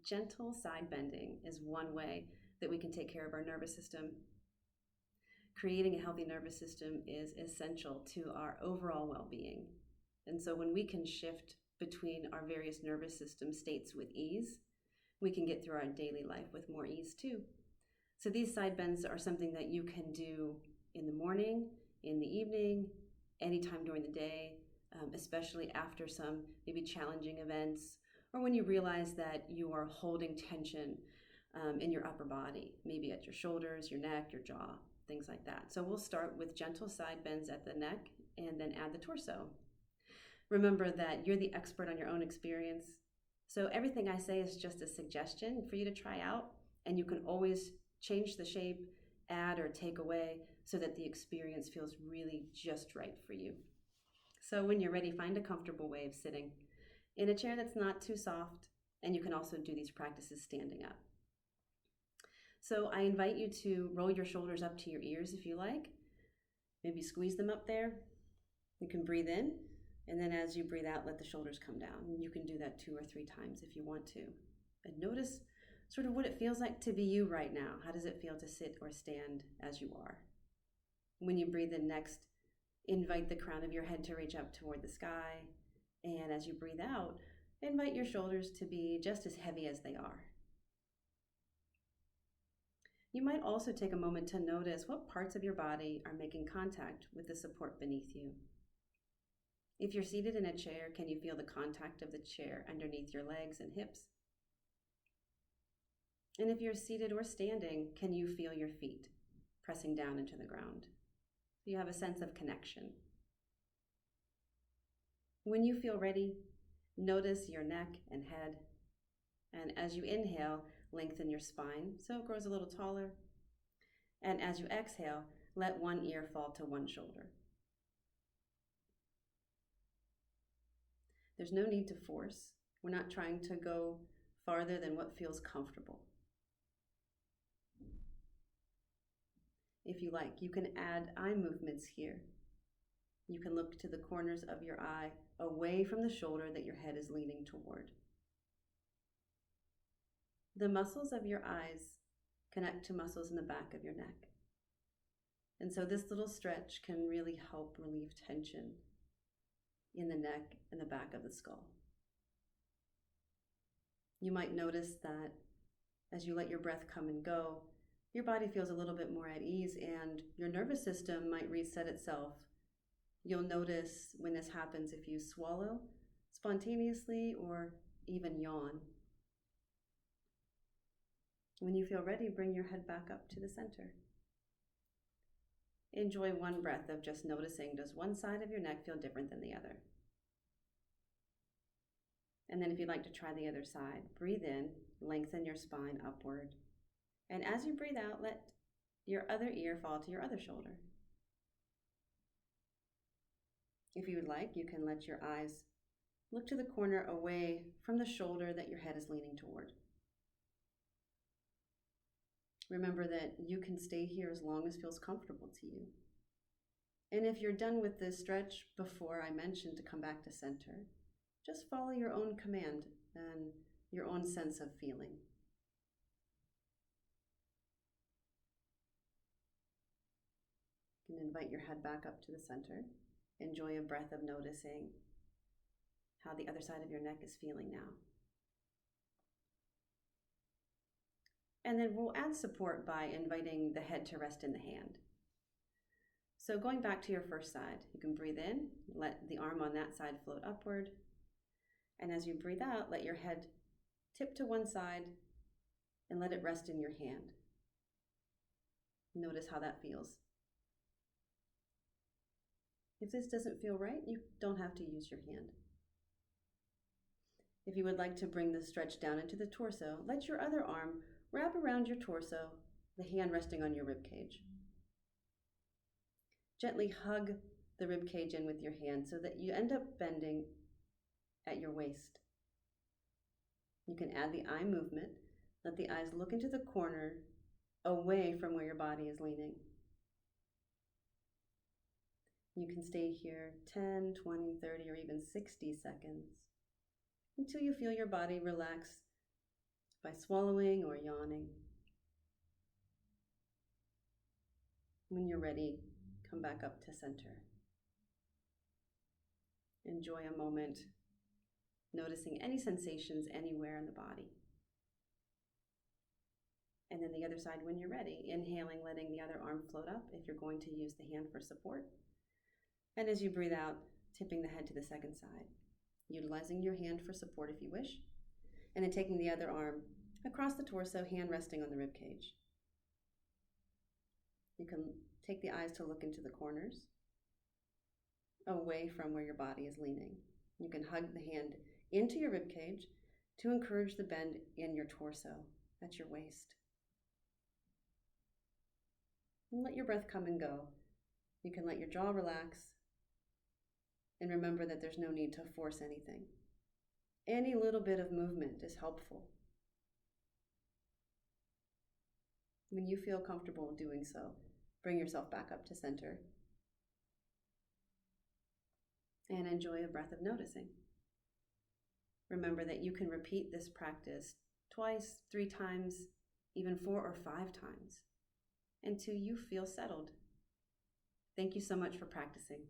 gentle side bending is one way that we can take care of our nervous system. Creating a healthy nervous system is essential to our overall well-being. And so when we can shift between our various nervous system states with ease, we can get through our daily life with more ease too. So these side bends are something that you can do in the morning, in the evening, anytime during the day, especially after some maybe challenging events, or when you realize that you are holding tension in your upper body, maybe at your shoulders, your neck, your jaw, things like that. So we'll start with gentle side bends at the neck and then add the torso. Remember that you're the expert on your own experience. So everything I say is just a suggestion for you to try out, and you can always change the shape, add or take away so that the experience feels really just right for you. So when you're ready, find a comfortable way of sitting in a chair that's not too soft, and you can also do these practices standing up. So I invite you to roll your shoulders up to your ears if you like. Maybe squeeze them up there. You can breathe in, and then as you breathe out, let the shoulders come down. You can do that 2 or 3 times if you want to. And notice sort of what it feels like to be you right now. How does it feel to sit or stand as you are? When you breathe in next, invite the crown of your head to reach up toward the sky. And as you breathe out, invite your shoulders to be just as heavy as they are. You might also take a moment to notice what parts of your body are making contact with the support beneath you. If you're seated in a chair, can you feel the contact of the chair underneath your legs and hips? And if you're seated or standing, can you feel your feet pressing down into the ground? You have a sense of connection. When you feel ready, notice your neck and head. And as you inhale, lengthen your spine so it grows a little taller. And as you exhale, let one ear fall to one shoulder. There's no need to force. We're not trying to go farther than what feels comfortable. If you like, you can add eye movements here. You can look to the corners of your eye away from the shoulder that your head is leaning toward. The muscles of your eyes connect to muscles in the back of your neck. And so this little stretch can really help relieve tension in the neck and the back of the skull. You might notice that as you let your breath come and go, your body feels a little bit more at ease and your nervous system might reset itself. You'll notice when this happens if you swallow spontaneously or even yawn. When you feel ready, bring your head back up to the center. Enjoy one breath of just noticing, does one side of your neck feel different than the other? And then if you'd like to try the other side, breathe in, lengthen your spine upward. And as you breathe out, let your other ear fall to your other shoulder. If you would like, you can let your eyes look to the corner away from the shoulder that your head is leaning toward. Remember that you can stay here as long as feels comfortable to you. And if you're done with this stretch before I mentioned to come back to center, just follow your own command and your own sense of feeling. You can invite your head back up to the center. Enjoy a breath of noticing how the other side of your neck is feeling now. And then we'll add support by inviting the head to rest in the hand. So going back to your first side, you can breathe in, let the arm on that side float upward. And as you breathe out, let your head tip to one side and let it rest in your hand. Notice how that feels. If this doesn't feel right, you don't have to use your hand. If you would like to bring the stretch down into the torso, let your other arm wrap around your torso, the hand resting on your rib cage. Gently hug the rib cage in with your hand so that you end up bending at your waist. You can add the eye movement. Let the eyes look into the corner away from where your body is leaning. You can stay here 10, 20, 30, or even 60 seconds until you feel your body relax by swallowing or yawning. When you're ready, come back up to center. Enjoy a moment, noticing any sensations anywhere in the body. And then the other side when you're ready, inhaling, letting the other arm float up if you're going to use the hand for support. And as you breathe out, tipping the head to the second side, utilizing your hand for support if you wish, and then taking the other arm across the torso, hand resting on the rib cage. You can take the eyes to look into the corners, away from where your body is leaning. You can hug the hand into your rib cage to encourage the bend in your torso, at your waist. And let your breath come and go. You can let your jaw relax and remember that there's no need to force anything. Any little bit of movement is helpful. When you feel comfortable doing so, bring yourself back up to center and enjoy a breath of noticing. Remember that you can repeat this practice twice, 3 times, even 4 or 5 times until you feel settled. Thank you so much for practicing.